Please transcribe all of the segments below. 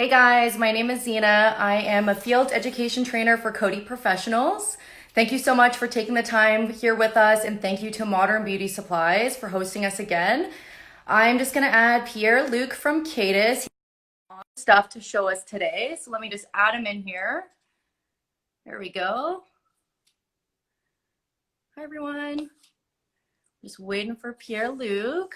Hey guys, my name is Zeina. I am a field education trainer for Kadus Professionals. Thank you so much for taking the time here with us, and thank you to Modern Beauty Supplies for hosting us again. I'm just going to add Pierre Luc from Kadus. He has stuff to show us today, so let me just add him in here. There we go. Hi everyone. Just waiting for Pierre Luc.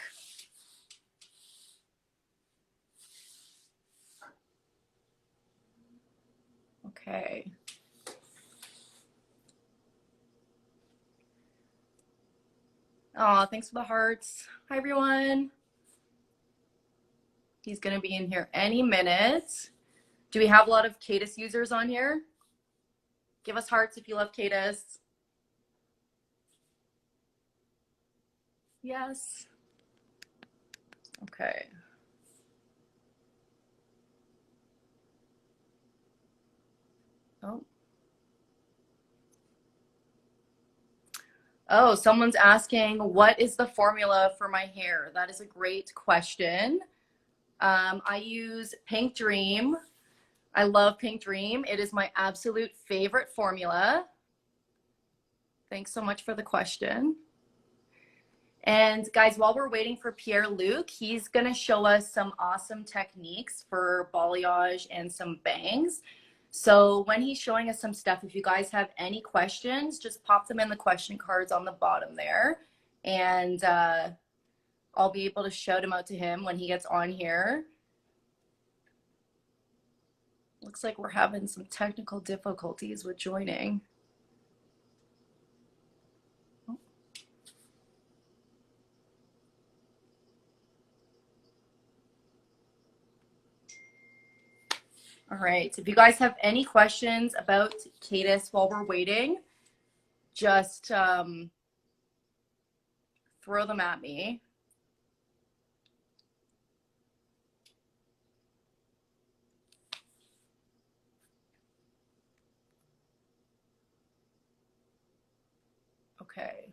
Okay. Oh, thanks for the hearts. Hi everyone. He's going to be in here any minute. Do we have a lot of Kadus users on here? Give us hearts if you love Kadus. Yes. Okay. Oh. Oh, someone's asking, what is the formula for my hair? That is a great question. I use Pink Dream. I love Pink Dream. It is my absolute favorite formula. Thanks so much for the question. And guys, while we're waiting for Pierre Luc, he's going to show us some awesome techniques for balayage and some bangs. So when he's showing us some stuff, if you guys have any questions, just pop them in the question cards on the bottom there. And I'll be able to shout them out to him when he gets on here. Looks like we're having some technical difficulties with joining. All right, if you guys have any questions about Kadus while we're waiting, just throw them at me. Okay.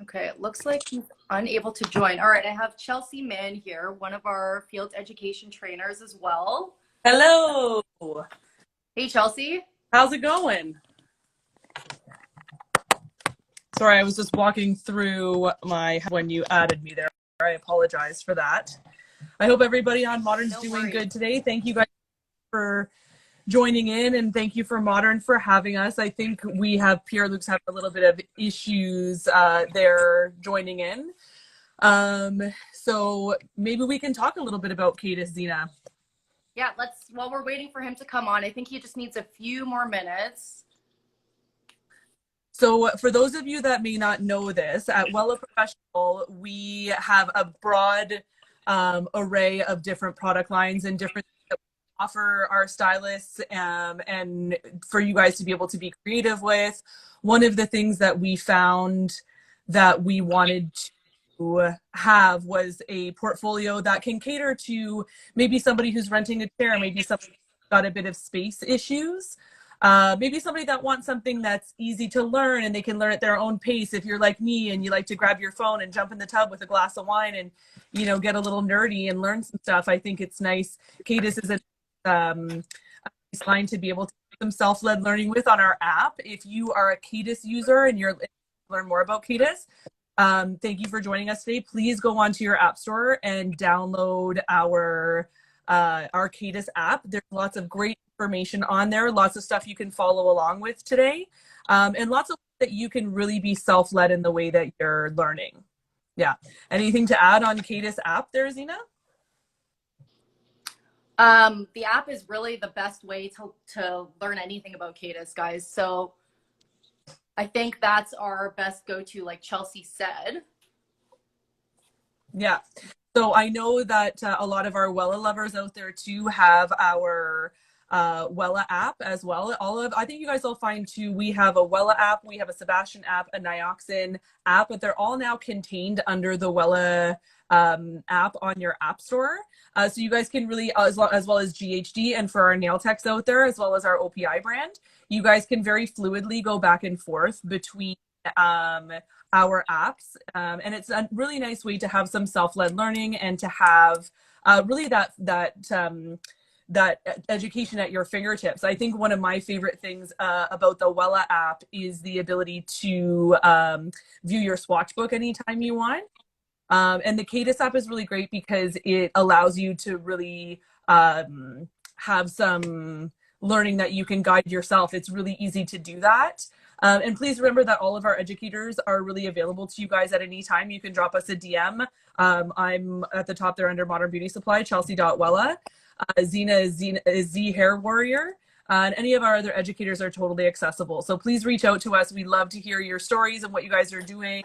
Okay, it looks like he's unable to join. All right, I have Chelsea Mann here, one of our field education trainers as well. Hello. Hey, Chelsea. How's it going? Sorry, I was just walking through when you added me there. I apologize for that. I hope everybody on Modern's doing good today. Thank you guys for joining in, and thank you for Modern for having us. I think we have Pierre Luc's having a little bit of issues there joining in. So maybe we can talk a little bit about Kadus, Zeina. Yeah, while we're waiting for him to come on, I think he just needs a few more minutes. So for those of you that may not know this, at El-Sherif Professional, we have a broad array of different product lines and different things that we offer our stylists and for you guys to be able to be creative with. One of the things that we found that we wanted to have was a portfolio that can cater to maybe somebody who's renting a chair, maybe somebody who's got a bit of space issues. Maybe somebody that wants something that's easy to learn and they can learn at their own pace. If you're like me and you like to grab your phone and jump in the tub with a glass of wine and, you know, get a little nerdy and learn some stuff, I think it's nice. Kadus is a line to be able to do some self-led learning with on our app. If you are a Kadus user and you're learn more about Kadus, thank you for joining us today. Please go onto your app store and download our Kadus app. There's lots of great information on there, lots of stuff you can follow along with today, and lots of that you can really be self-led in the way that you're learning. Yeah. Anything to add on Kadus app there, Zeina? The app is really the best way to learn anything about Kadus, guys. So I think that's our best go-to, like Chelsea said. Yeah. So I know that a lot of our Wella lovers out there too have our Wella app as well. I think you guys will find too, we have a Wella app, we have a Sebastian app, a Nioxin app, but they're all now contained under the Wella app on your app store. So you guys can really, as well as GHD, and for our nail techs out there, as well as our OPI brand, you guys can very fluidly go back and forth between our apps. And it's a really nice way to have some self-led learning and to have really that education at your fingertips. I think one of my favorite things about the Wella app is the ability to view your swatch book anytime you want. And the Kadus app is really great because it allows you to really have some learning that you can guide yourself. It's really easy to do that. And please remember that all of our educators are really available to you guys at any time. You can drop us a DM. I'm at the top there under Modern Beauty Supply, Chelsea.Wella. Zeina is Z Hair Warrior. And any of our other educators are totally accessible. So please reach out to us. We love to hear your stories and what you guys are doing,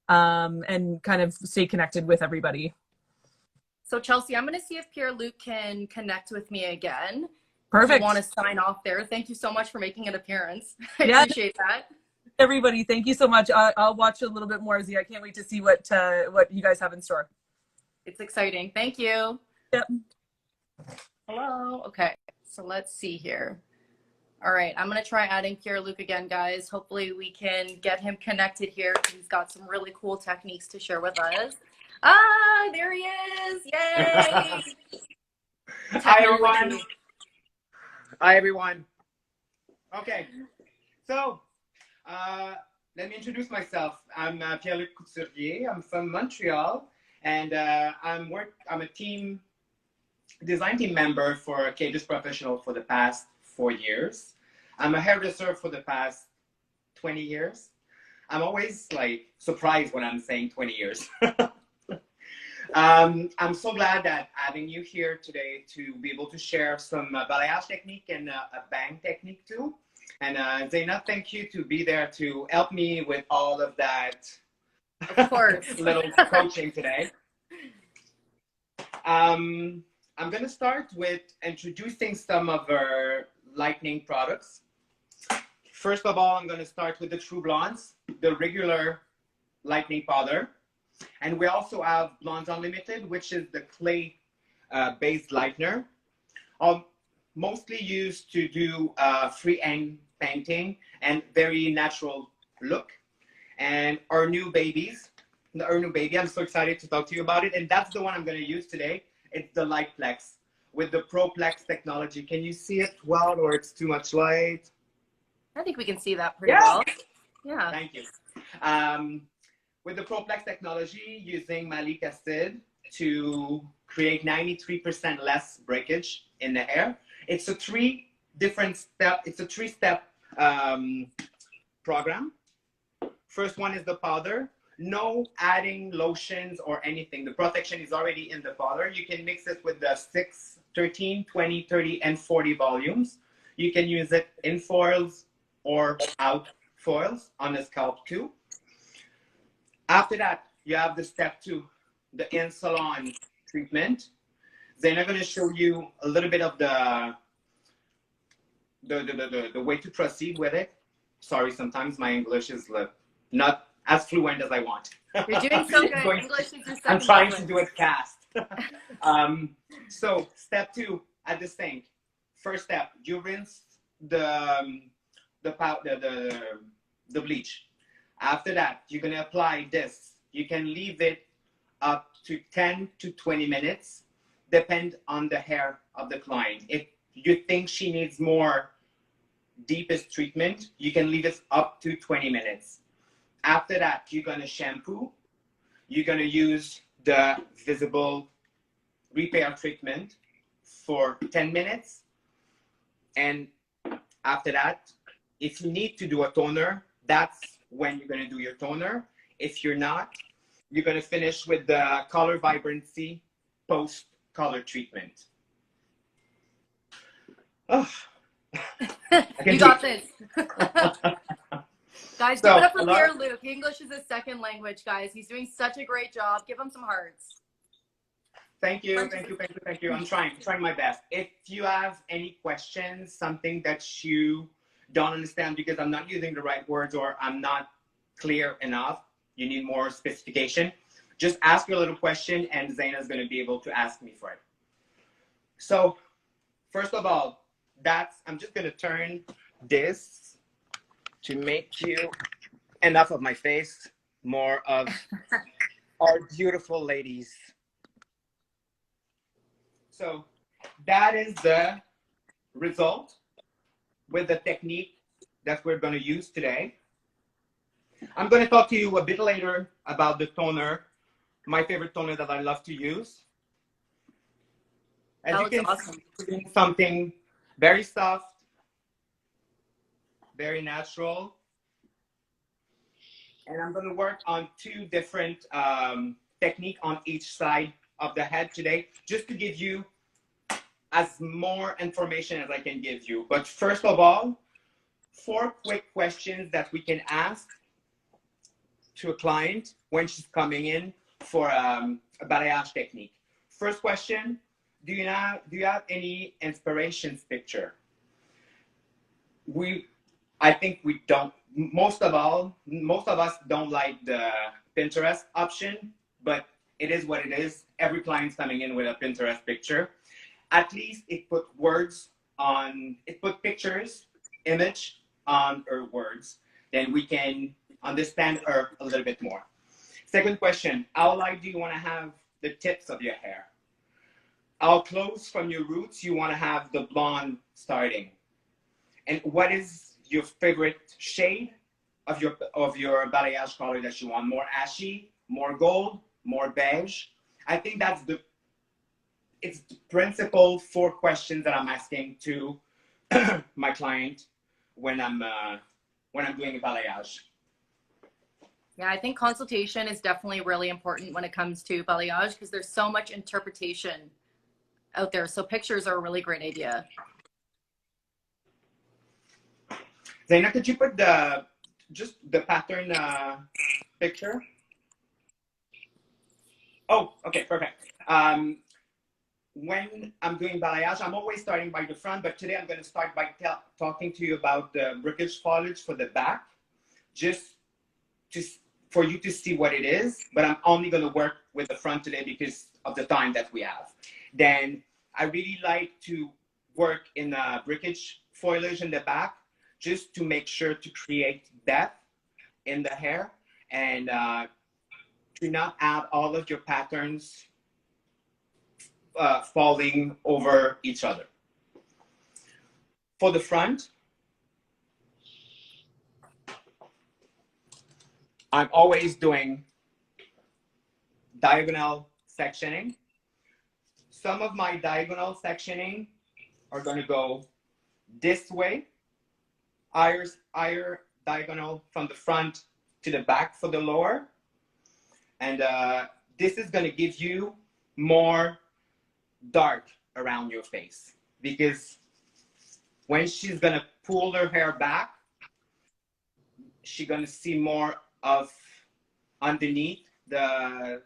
and kind of stay connected with everybody. So Chelsea, I'm going to see if Pierre-Luc can connect with me again. Perfect. If you want to sign off there. Thank you so much for making an appearance. I appreciate that. Everybody, thank you so much. I'll watch a little bit more, Z. I can't wait to see what you guys have in store. It's exciting. Thank you. Yep. Hello. Okay, so let's see here. All right, I'm going to try adding Pierre-Luc again, guys. Hopefully we can get him connected here. He's got some really cool techniques to share with us. Ah, there he is. Yay. Hi, everyone. Hi, everyone. Okay, so let me introduce myself. I'm Pierre-Luc Couturier. I'm from Montreal, and I'm a design team member for Kadus Professional for the past 4 years. I'm a hairdresser for the past 20 years. I'm always like surprised when I'm saying 20 years. I'm so glad that having you here today to be able to share some balayage technique and a bang technique too. And Zeina, thank you to be there to help me with all of that. Of course. Little coaching today. I'm going to start with introducing some of our lightning products. First of all, I'm going to start with the True Blondes, the regular lightning powder. And we also have Blondes Unlimited, which is the clay-based lightener. Mostly used to do freehand painting and very natural look. And our new baby, I'm so excited to talk to you about it. And that's the one I'm going to use today. It's the LightPlex with the ProPlex technology. Can you see it well, or it's too much light? I think we can see that pretty well. Yeah. Thank you. With the ProPlex technology, using malic acid to create 93% less breakage in the hair. It's a three-step program. First one is the powder. No adding lotions or anything. The protection is already in the powder. You can mix it with the 6, 13, 20, 30, and 40 volumes. You can use it in foils or out foils on the scalp too. After that, you have the step 2, the in-salon treatment. Then I'm going to show you a little bit of the way to proceed with it. Sorry, sometimes my English is not as fluent as I want. You're doing so good. English is your second I'm trying language. to do it fast. So step 2 at the sink. First step, you rinse the bleach. After that, you're going to apply this. You can leave it up to 10 to 20 minutes, depend on the hair of the client. If you think she needs more deepest treatment, you can leave it up to 20 minutes. After that, you're going to shampoo. You're going to use the visible repair treatment for 10 minutes. And after that, if you need to do a toner, that's when you're going to do your toner. If you're not, you're going to finish with the color vibrancy post color treatment. Oh. You got this. Guys, give it up for Pierre-Luc. English is his second language, guys. He's doing such a great job. Give him some hearts. Thank you. I'm trying my best. If you have any questions, something that you don't understand because I'm not using the right words or I'm not clear enough, you need more specification, just ask your little question and Zeina is going to be able to ask me for it. So, first of all, I'm just going to turn this to make you enough of my face, more of our beautiful ladies. So that is the result with the technique that we're going to use today. I'm going to talk to you a bit later about the toner, my favorite toner that I love to use. As you can see, something very soft, very natural. And I'm going to work on two different techniques on each side of the head today, just to give you as more information as I can give you. But first of all, 4 quick questions that we can ask to a client when she's coming in for a balayage technique. First question, do you have any inspirations picture? I think we don't. Most of us don't like the Pinterest option, but it is what it is. Every client's coming in with a Pinterest picture. At least it put pictures, image on her words. Then we can understand her a little bit more. Second question, how light do you want to have the tips of your hair? How close from your roots you want to have the blonde starting? And what is your favorite shade of your balayage color that you want? More ashy, more gold, more beige? I think it's the principal 4 questions that I'm asking to my client when I'm doing a balayage. Yeah, I think consultation is definitely really important when it comes to balayage because there's so much interpretation out there. So pictures are a really great idea. Zeina, could you put just the pattern picture? Oh, okay, perfect. When I'm doing balayage, I'm always starting by the front, but today I'm going to start by talking to you about the breakage foliage for the back, just for you to see what it is, but I'm only going to work with the front today because of the time that we have. Then I really like to work in breakage foliage in the back, just to make sure to create depth in the hair and to not add all of your patterns falling over each other. For the front, I'm always doing diagonal sectioning. Some of my diagonal sectioning are going to go this way, higher diagonal from the front to the back for the lower. And this is going to give you more dark around your face, because when she's going to pull her hair back, she's going to see more of underneath the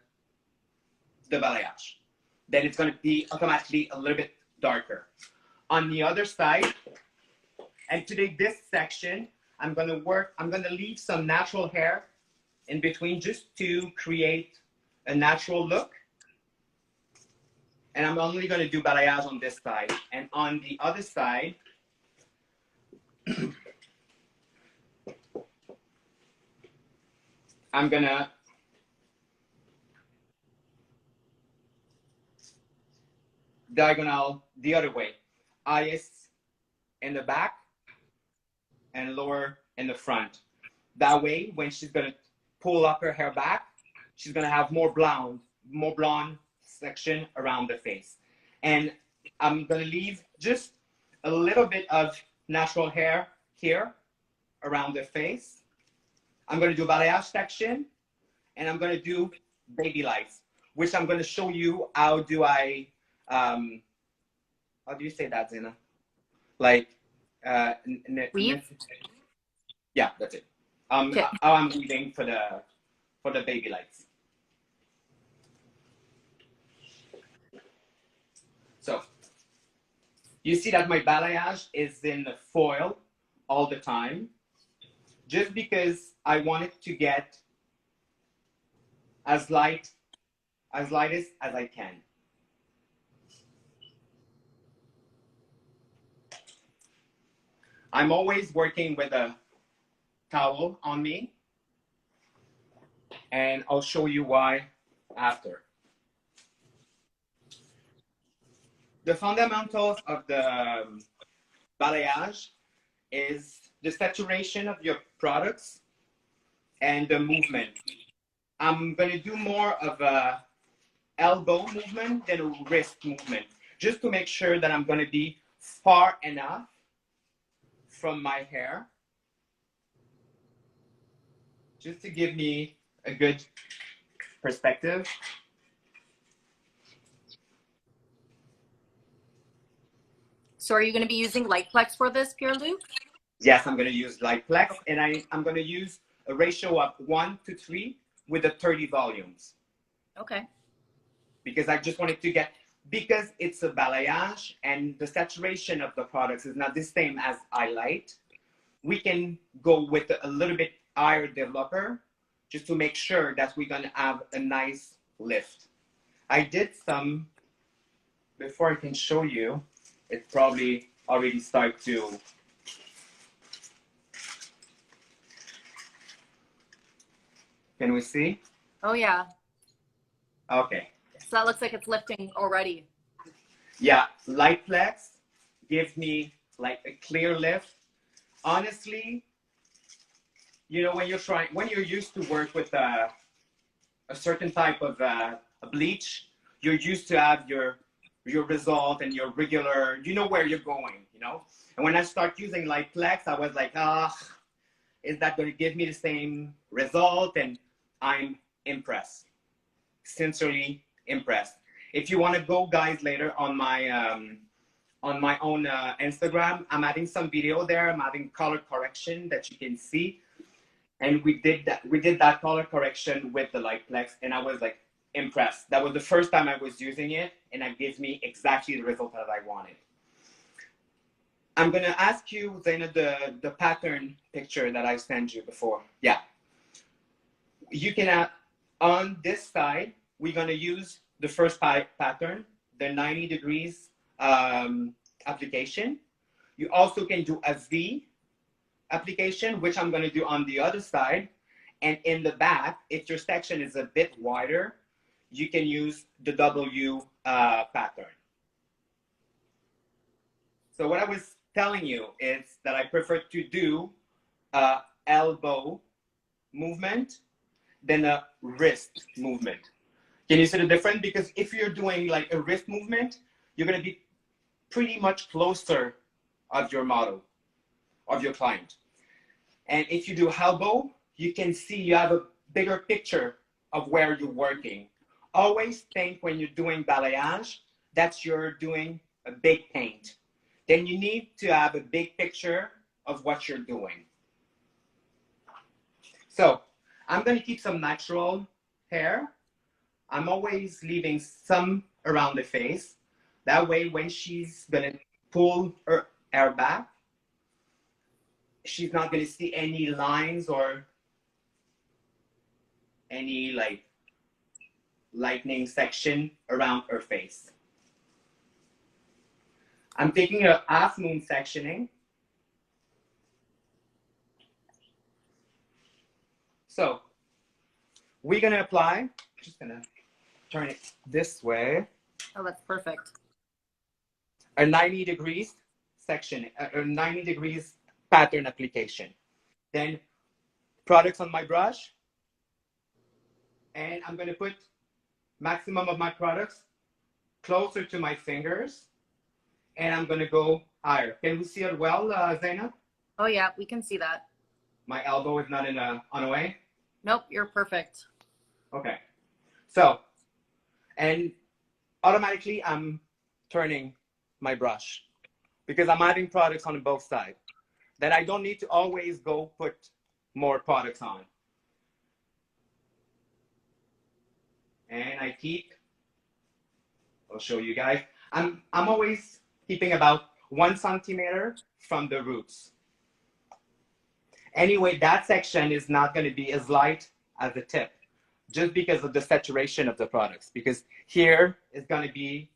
balayage. Then it's going to be automatically a little bit darker. On the other side, and today this section, I'm going to leave some natural hair in between just to create a natural look. And I'm only going to do balayage on this side. And on the other side, I'm going to diagonal the other way. Highest in the back and lower in the front. That way, when she's going to pull up her hair back, she's going to have more blonde section around the face. And I'm going to leave just a little bit of natural hair here around the face. I'm going to do balayage section, and I'm going to do baby lights, which I'm going to show you how do I, how do you say that, Zeina? Like, Weave? Yeah, that's it. Okay. How I'm weaving for the baby lights. You see that my balayage is in foil all the time, just because I wanted to get as light as I can. I'm always working with a towel on me, and I'll show you why after. The fundamentals of the balayage is the saturation of your products and the movement. I'm going to do more of a elbow movement than a wrist movement, just to make sure that I'm going to be far enough from my hair, just to give me a good perspective. So are you going to be using LightPlex for this, Pierre-Luc? Yes, I'm going to use LightPlex, and I'm going to use a ratio of 1 to 3 with the 30 volumes. Okay. Because I just wanted to get, because it's a balayage and the saturation of the products is not the same as highlight, we can go with a little bit higher developer just to make sure that we're going to have a nice lift. I did some, before I can show you, it probably already started to, can we see? Oh yeah. Okay. So that looks like it's lifting already. Yeah, LightPlex gives me like a clear lift. Honestly, you know, when you're used to work with a certain type of a bleach, you're used to have your result and your regular, you know where you're going, you know? And when I start using LightPlex, I was like, is that going to give me the same result? And I'm impressed, sincerely impressed. If you want to go, guys, later on my own Instagram, I'm adding some video there. I'm adding color correction that you can see. And we did that color correction with the LightPlex, and I was like impressed. That was the first time I was using it, and it gives me exactly the result that I wanted. I'm gonna ask you, Zeina, the pattern picture that I sent you before. Yeah. You can on this side, we're gonna use the first pattern, the 90 degrees application. You also can do a V application, which I'm going to do on the other side. And in the back, if your section is a bit wider, you can use the W pattern. So what I was telling you is that I prefer to do elbow movement than a wrist movement. Can you see the difference? Because if you're doing like a wrist movement, you're going to be pretty much closer of your model, of your client. And if you do elbow, you can see you have a bigger picture of where you're working. Always think when you're doing balayage that you're doing a big paint. Then you need to have a big picture of what you're doing. So I'm going to keep some natural hair. I'm always leaving some around the face. That way, when she's going to pull her hair back, she's not going to see any lines or any like lightning section around her face. I'm taking a half moon sectioning. So we're going to apply, just going to turn it this way. Oh, that's perfect. A 90 degrees section, a 90 degrees pattern application. Then products on my brush. And I'm going to put maximum of my products closer to my fingers. And I'm going to go higher. Can we see it well, Zeina? Oh yeah, we can see that. My elbow is not on a way? Nope, you're perfect. Okay. So, and automatically I'm turning my brush because I'm adding products on both sides. That I don't need to always go put more products on. And I keep, I'll show you guys. I'm always keeping about 1 centimeter from the roots. Anyway, that section is not going to be as light as the tip, just because of the saturation of the products. Because here is going to be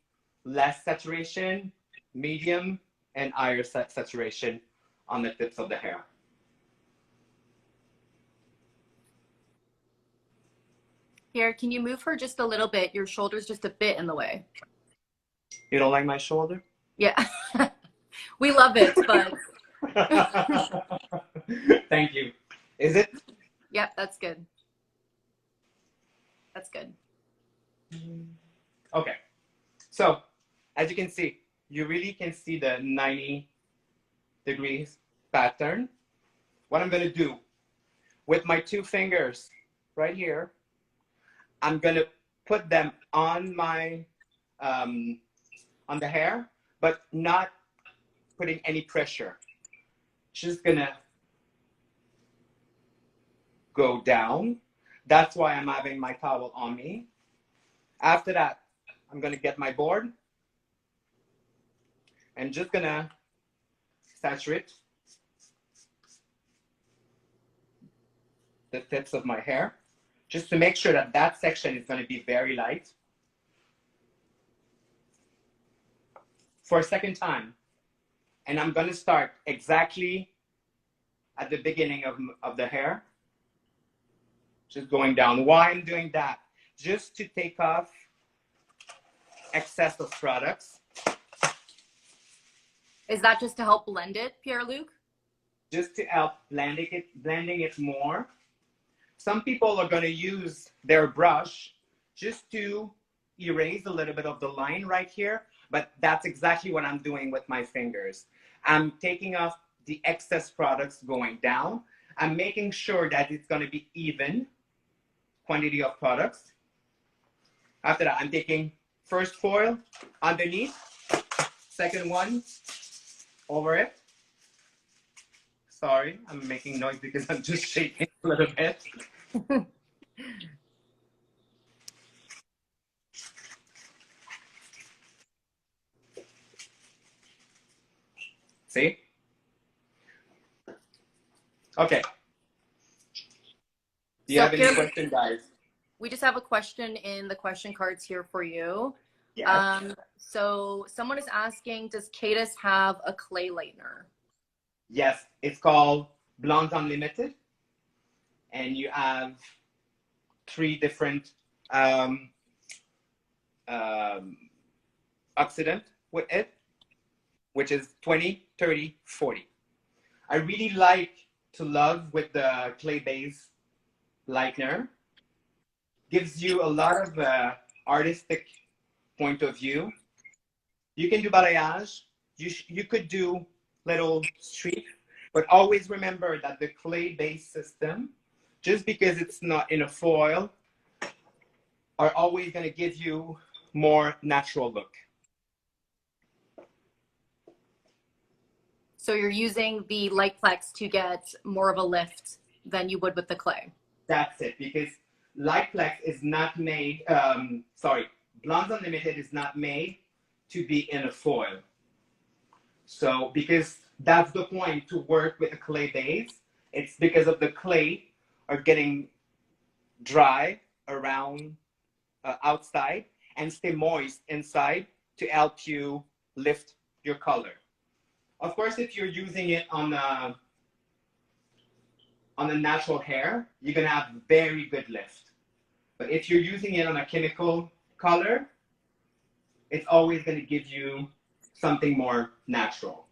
less saturation, medium, and higher saturation on the tips of the hair. Pierre, can you move her just a little bit? Your shoulder's just a bit in the way. You don't like my shoulder? Yeah. We love it, but thank you. Is it? yep, that's good. That's good. Okay. So, as you can see, you really can see the 90 degrees pattern. What I'm going to do with my 2 fingers right here, I'm going to put them on my on the hair, but not putting any pressure. Just going to go down. That's why I'm having my towel on me. After that, I'm going to get my board and just going to saturate the tips of my hair, just to make sure that that section is going to be very light. For a second time, and I'm going to start exactly at the beginning of the hair, just going down. Why I'm doing that? Just to take off excess of products. Is that just to help blend it, Pierre-Luc? Just to help blending it more. Some people are going to use their brush just to erase a little bit of the line right here, but that's exactly what I'm doing with my fingers. I'm taking off the excess products going down. I'm making sure that it's going to be even quantity of products. After that, I'm taking first foil underneath, second one over it. Sorry, I'm making noise because I'm just shaking a little bit. See? Okay. Do you have any questions, guys? We just have a question in the question cards here for you. Yes. So someone is asking, does Kadus have a clay lightener? Yes, it's called Blonde Unlimited. And you have 3 different oxidant with it, which is 20, 30, 40. I really like to love with the clay-based lightener. Gives you a lot of artistic point of view. You can do balayage. You could do little streak, but always remember that the clay-based system, just because it's not in a foil, are always going to give you more natural look. So you're using the LightPlex to get more of a lift than you would with the clay. That's it, because LightPlex is not made, Blonde Unlimited is not made to be in a foil. So, because that's the point to work with a clay base, it's because of the clay are getting dry around outside and stay moist inside to help you lift your color. Of course, if you're using it on a natural hair, you're gonna have very good lift. But if you're using it on a chemical color, it's always gonna give you something more natural.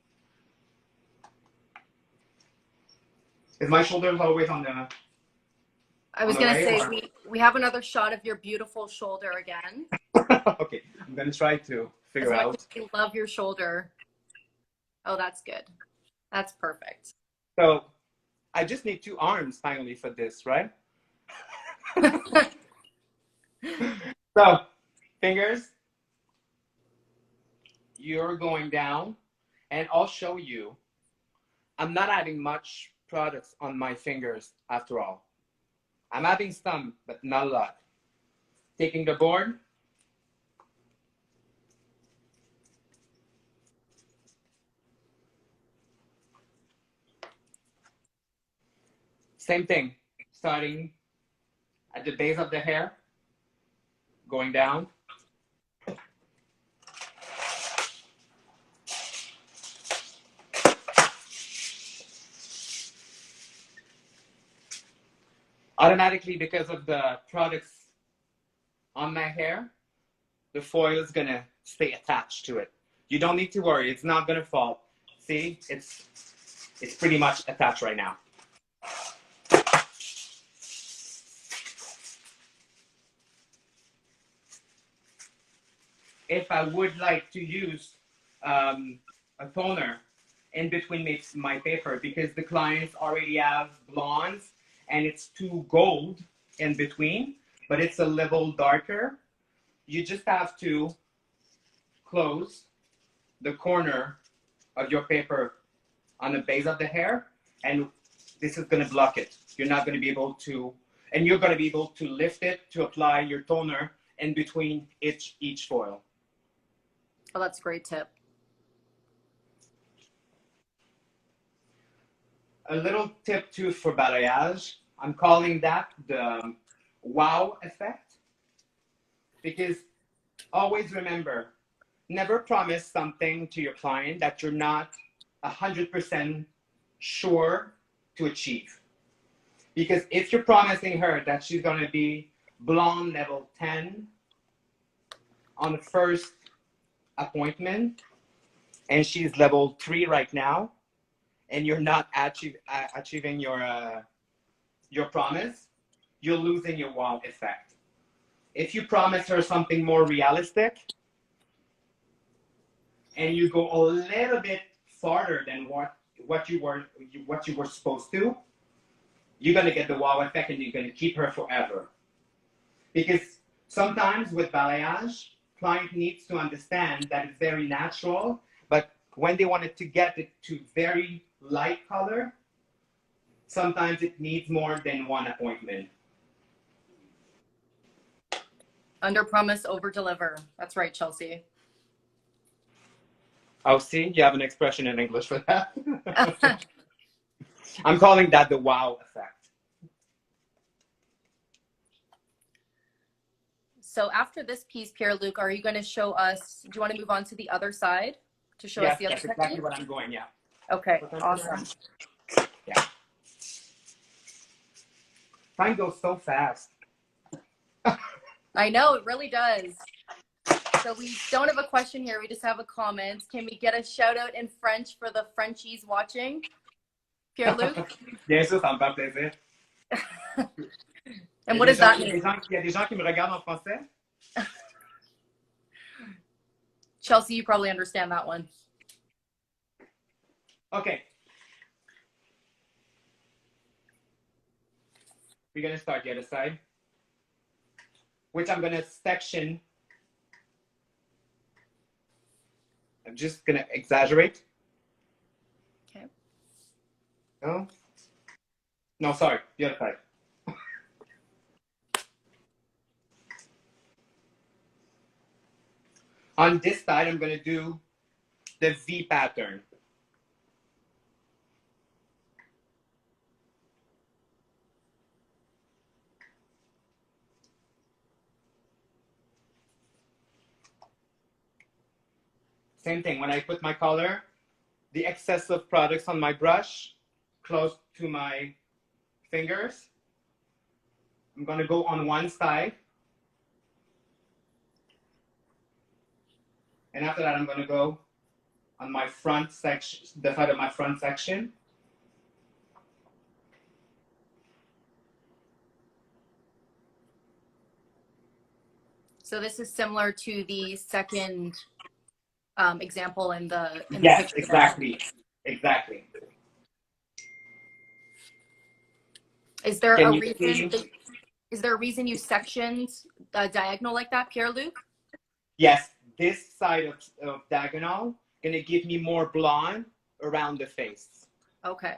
Is my shoulders always on the... I was going to say, we have another shot of your beautiful shoulder again. Okay, I'm going to try to figure out. I love your shoulder. Oh, that's good. That's perfect. So I just need 2 arms finally for this, right? So fingers, you're going down, and I'll show you. I'm not adding much products on my fingers after all. I'm adding some, but not a lot. Taking the board. Same thing, starting at the base of the hair, going down. Automatically, because of the products on my hair, the foil is gonna stay attached to it. You don't need to worry, it's not gonna fall. See, it's pretty much attached right now. If I would like to use a toner in between my paper, because the clients already have blondes and it's too gold in between, but it's a little darker, you just have to close the corner of your paper on the base of the hair, and this is going to block it. You're not going to be able to, and you're going to be able to lift it to apply your toner in between each foil. Oh, that's a great tip. A little tip too for balayage, I'm calling that the wow effect, because always remember, never promise something to your client that you're not 100% sure to achieve. Because if you're promising her that she's going to be blonde level 10 on the first appointment, and she's level 3 right now, and you're not achieving your promise, you're losing your wow effect. If you promise her something more realistic, and you go a little bit farther than what you were supposed to, you're gonna get the wow effect, and you're gonna keep her forever. Because sometimes with balayage, client needs to understand that it's very natural, but when they wanted to get it to very light color, sometimes it needs more than one appointment. Under promise, over deliver. That's right, Chelsea. Oh, see, you have an expression in English for that. I'm calling that the wow effect. So after this piece, Pierre-Luc, are you going to show us, do you want to move on to the other side to show us the other Yes, that's technique? exactly what I'm going, yeah. Okay, awesome. Yeah. Time goes so fast. I know, it really does. So we don't have a question here. We just have a comment. Can we get a shout out in French for the Frenchies watching? Pierre-Luc? Bien sûr, ça me fait plaisir. And what does that mean? Il y a des gens qui me regardent en français. Chelsea, you probably understand that one. Okay. We're going to start the other side, which I'm going to section. I'm just going to exaggerate. Okay. No? No, sorry, the other side. On this side, I'm going to do the V pattern. Same thing, when I put my color, the excess of products on my brush, close to my fingers, I'm going to go on one side. And after that, I'm going to go on my front section, the side of my front section. So this is similar to the second example in the Yes, picture. exactly. Exactly. Is there Can a you reason? see? Is there a reason you sectioned diagonal like that, Pierre-Luc? Yes, this side of diagonal gonna give me more blonde around the face. Okay.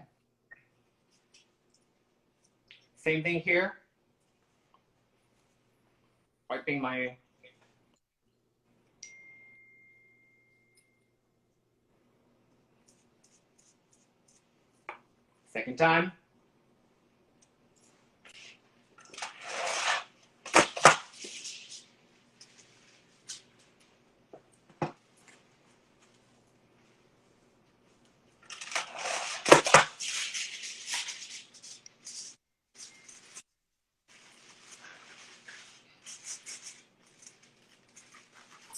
Same thing here. Wiping my second time.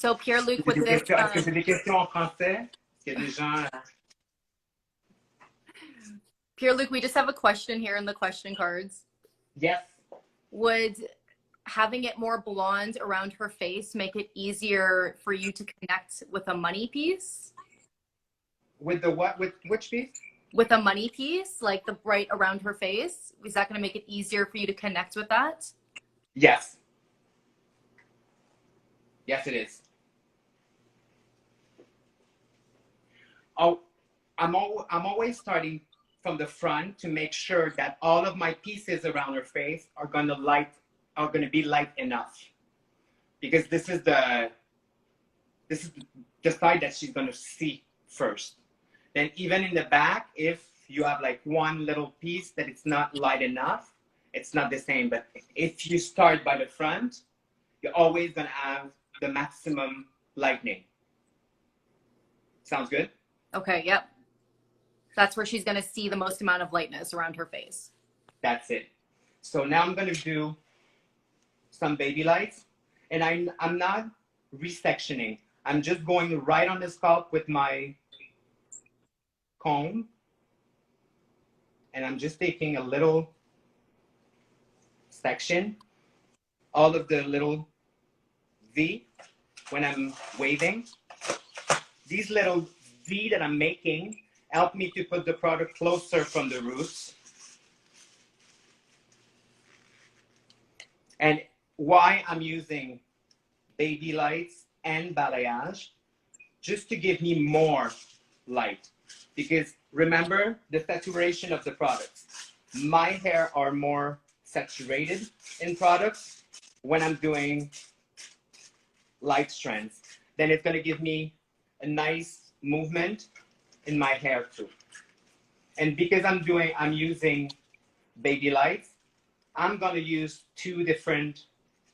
So Pierre-Luc, C'est with des this, questions- Est-ce que c'est des questions en français? Est-ce qu'il y a des gens... Pierre-Luc, we just have a question here in the question cards. Yes. Would having it more blonde around her face make it easier for you to connect with a money piece? With the what? With which piece? With a money piece, like the bright around her face, is that going to make it easier for you to connect with that? Yes. Yes, it is. Oh, I'm always starting from the front to make sure that all of my pieces around her face are going to be light enough, because this is the side that she's going to see first. Then even in the back, if you have like one little piece that it's not light enough, it's not the same. But if you start by the front, you're always going to have the maximum lightening. Sounds good? Okay, yep. That's where she's going to see the most amount of lightness around her face. That's it. So now I'm going to do some baby lights, and I'm not resectioning. I'm just going right on the scalp with my comb, and I'm just taking a little section, all of the little V when I'm waving. These little V that I'm making help me to put the product closer from the roots. And why I'm using baby lights and balayage, just to give me more light. Because remember the saturation of the products. My hair are more saturated in products when I'm doing light strands. Then it's going to give me a nice movement in my hair too. And because I'm using baby lights, I'm going to use two different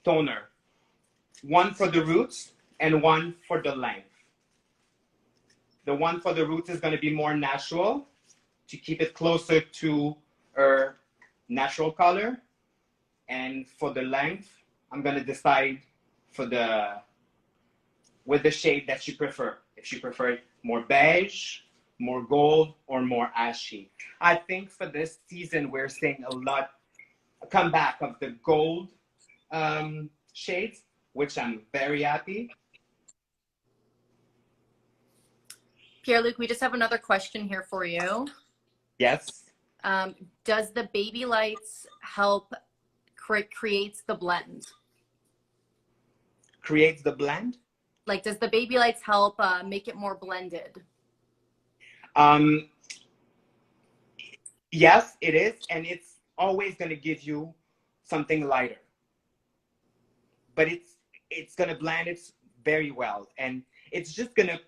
toner. One for the roots and one for the length. The one for the roots is going to be more natural to keep it closer to her natural color. And for the length, I'm going to decide with the shade that she prefer. If she prefers more beige, more gold, or more ashy. I think for this season, we're seeing a comeback of the gold shades, which I'm very happy. Pierre-Luc, we just have another question here for you. Yes. Does the baby lights help creates the blend? Creates the blend? Like, does the baby lights help make it more blended? Yes, it is. And it's always going to give you something lighter. But it's going to blend it very well. And it's just going to,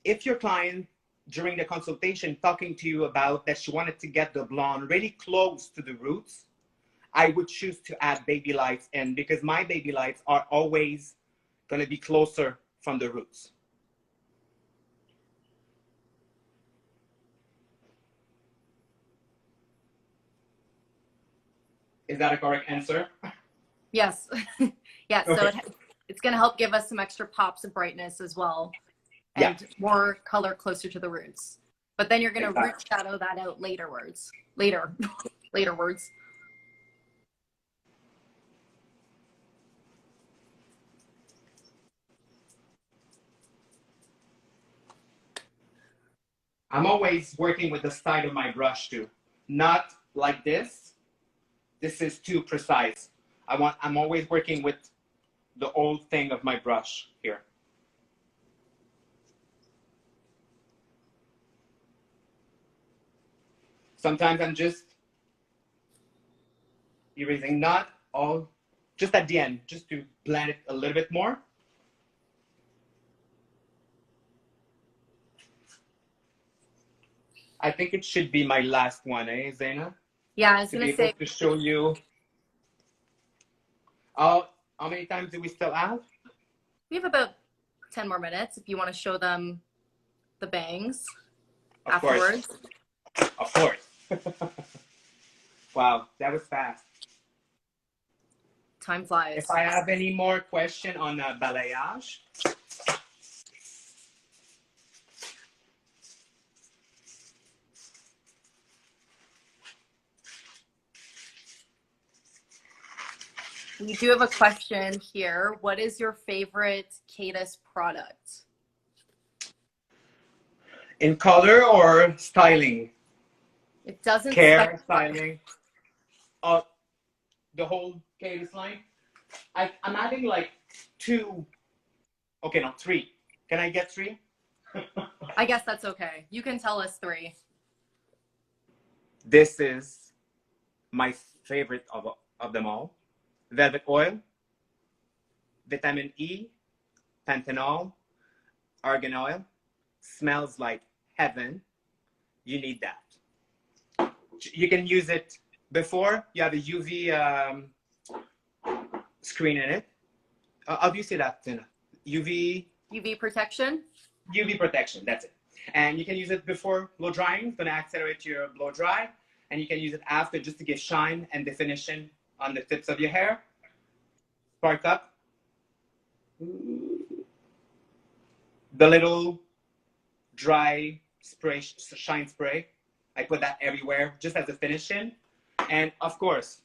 if your client during the consultation talking to you about that she wanted to get the blonde really close to the roots, I would choose to add baby lights in, because my baby lights are always going to be closer from the roots. Is that a correct answer? Yes. Yeah, Okay. so it's going to help give us some extra pops of brightness as well, and Yeah. more color closer to the roots. But then you're going to Exactly. root shadow that out later words. I'm always working with the side of my brush too. Not like this. This is too precise. I'm always working with the old thing of my brush here. Sometimes I'm just erasing, not all, just at the end, just to blend it a little bit more. I think it should be my last one, eh, Zeina? Yeah, I was To going be to say, able to show you. How many times do we still have? we have about 10 more minutes if you want to show them the bangs Of afterwards. course. Of course. Wow, that was fast. Time flies. If I have any more question on balayage, We do have a question here. What is your favorite Kadus product? In color or styling? It doesn't Care, specify. styling, the whole Kadus line. I'm adding like 2. Okay, no, 3. Can I get 3? I guess that's okay. You can tell us 3. This is my favorite of them all. Velvet oil, vitamin E, panthenol, argan oil. Smells like heaven. You need that. You can use it before you have a UV screen in it. How do you say that, Zeina? UV protection? UV protection, that's it. And you can use it before blow drying. It's going to accelerate your blow dry. And you can use it after just to give shine and definition on the tips of your hair. Spark up. The little dry spray, shine spray. I put that everywhere just as a finishing. And of course,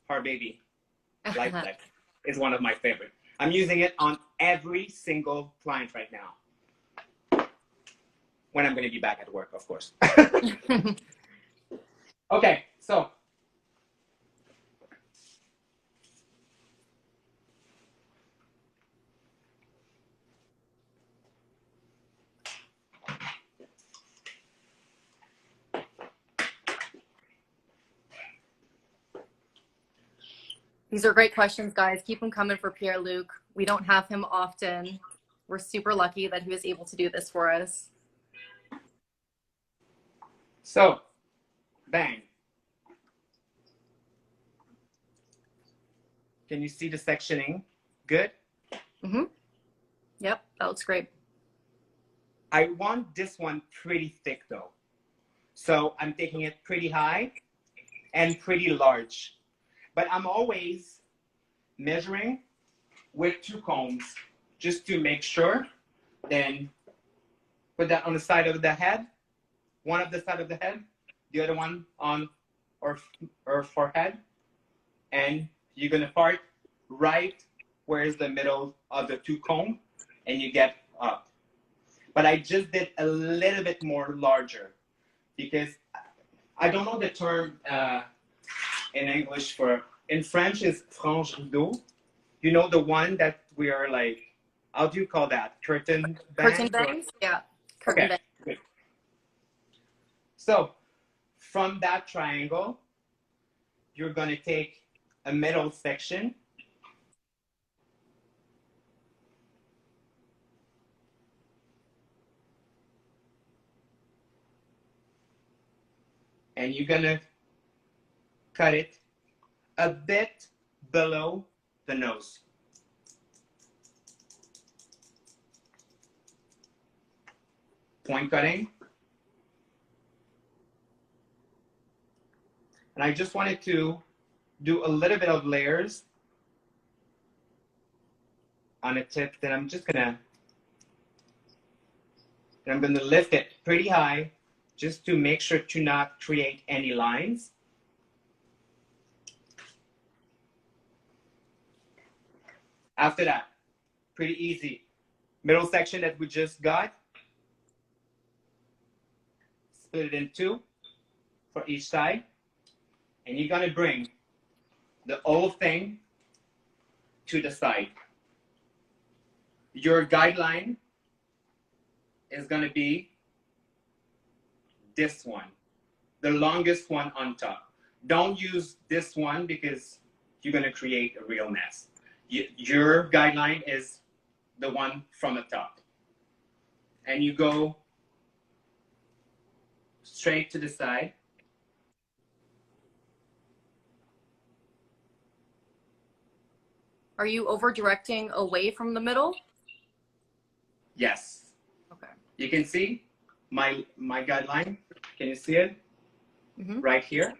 our baby, LightPlex, is one of my favorite. I'm using it on every single client right now. When I'm going to be back at work, of course. Okay, so. These are great questions, guys. Keep them coming for Pierre Luc. We don't have him often. We're super lucky that he was able to do this for us. So, bang. Can you see the sectioning? Good? Mm-hmm. Yep, that looks great. I want this one pretty thick though. So I'm taking it pretty high and pretty large. But I'm always measuring with 2 combs just to make sure. Then put that on the side of the head, one of the side of the head, the other one on our forehead. And you're gonna part right where is the middle of the 2 comb and you get up. But I just did a little bit more larger because I don't know the term in English for, in French is frange rideau. You know the one that we are like, how do you call that? Curtain bangs? Curtain bangs? Yeah, curtain bangs. Good. So from that triangle, you're gonna take a middle section. And you're gonna cut it a bit below the nose. Point cutting. And I just wanted to do a little bit of layers on a tip that I'm gonna lift it pretty high just to make sure to not create any lines. After that, pretty easy. Middle section that we just got, split it in 2 for each side. And you're gonna bring the whole thing to the side. Your guideline is gonna be this one, the longest one on top. Don't use this one because you're gonna create a real mess. Your guideline is the one from the top. And you go straight to the side. Are you over directing away from the middle? Yes. Okay. You can see my guideline. Can you see it? Mm-hmm. Right here.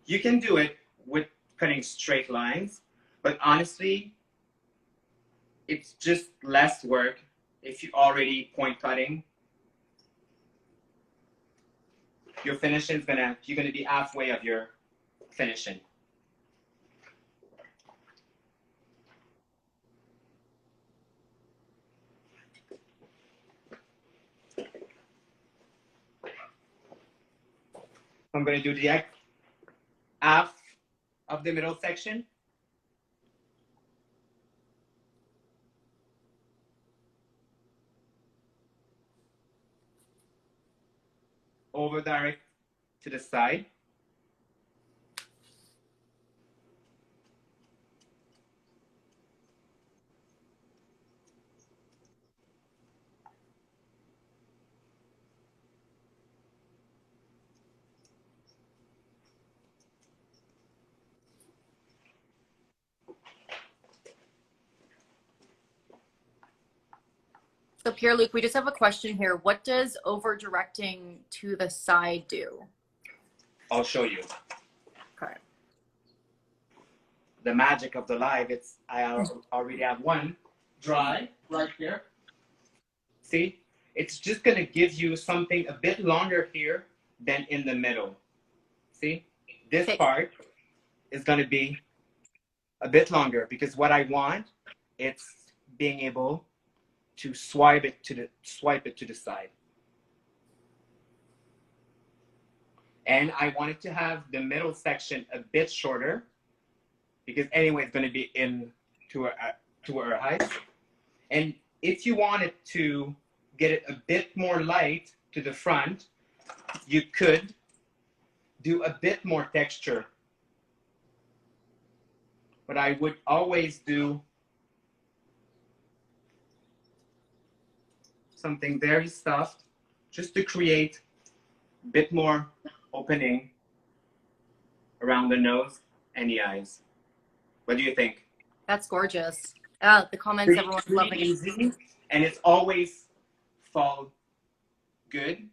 You can do it with cutting straight lines, but honestly, it's just less work if you're already point cutting, your finishing is you're gonna be halfway of your finishing. I'm gonna do the half of the middle section. Over direct to the side. So Pierre-Luc, we just have a question here. What does over directing to the side do? I'll show you. Okay. The magic of the live, I already have one dry right here. See, it's just gonna give you something a bit longer here than in the middle. See, this part is gonna be a bit longer because what I want, it's being able to swipe it to the side. And I wanted to have the middle section a bit shorter because anyway, it's going to be to her height. And if you wanted to get it a bit more light to the front, you could do a bit more texture. But I would always do something very soft just to create a bit more opening around the nose and the eyes. What do you think? That's gorgeous. The comments, everyone's loving it. Easy, and it's always fall good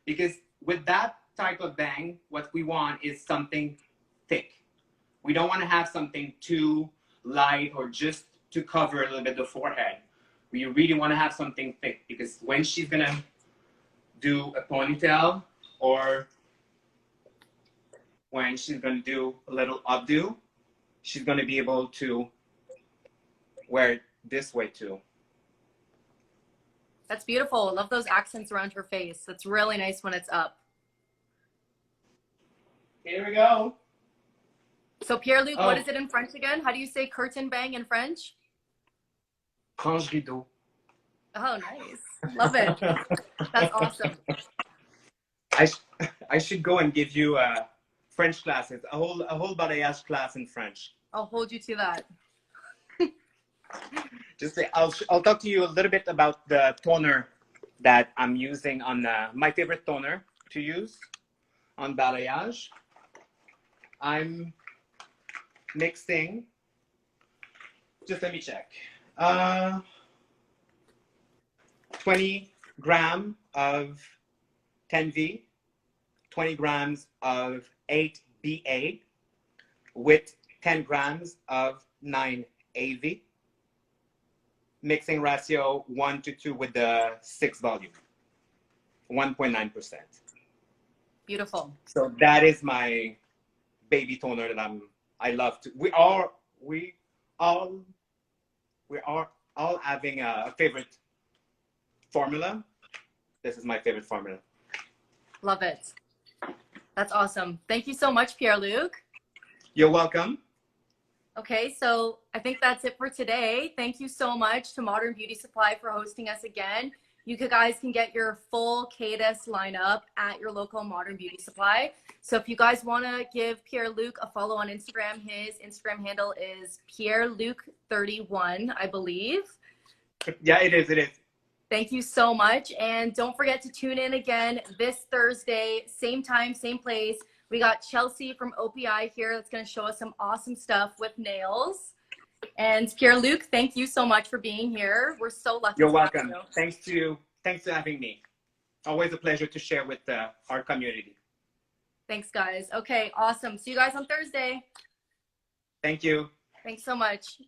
because with that type of bang, what we want is something thick. We don't want to have something too light or just to cover a little bit the forehead. We really want to have something thick because when she's gonna do a ponytail or when she's gonna do a little updo, she's gonna be able to wear it this way too. That's beautiful. I love those accents around her face. That's really nice when it's up. Here we go. So Pierre-Luc, what is it in French again? How do you say curtain bang in French? Range rideau. Oh, nice. Love it. That's awesome. I should go and give you French classes, a whole balayage class in French. I'll hold you to that. Just I'll talk to you a little bit about the toner that I'm using on my favorite toner to use on balayage. I'm mixing. Just let me check. 20 grams of 10V, 20 grams of 8BA with 10 grams of 9AV. Mixing ratio 1:2 with the 6 volume, 1.9%. Beautiful. So that is my baby toner that I love to. We are all having a favorite formula. This is my favorite formula. Love it. That's awesome. Thank you so much, Pierre-Luc. You're welcome. Okay, so I think that's it for today. Thank you so much to Modern Beauty Supply for hosting us again. You guys can get your full Kadus lineup at your local Modern Beauty Supply. So if you guys want to give Pierre-Luc a follow on Instagram, his Instagram handle is Pierre-Luc31, I believe. Yeah, it is. It is. Thank you so much. And don't forget to tune in again this Thursday, same time, same place. We got Chelsea from OPI here that's going to show us some awesome stuff with nails. And Pierre-Luc, thank you so much for being here. We're so lucky. You're welcome. Thanks to having me. Always a pleasure to share with our community. Thanks, guys. Okay, awesome. See you guys on Thursday. Thank you. Thanks so much.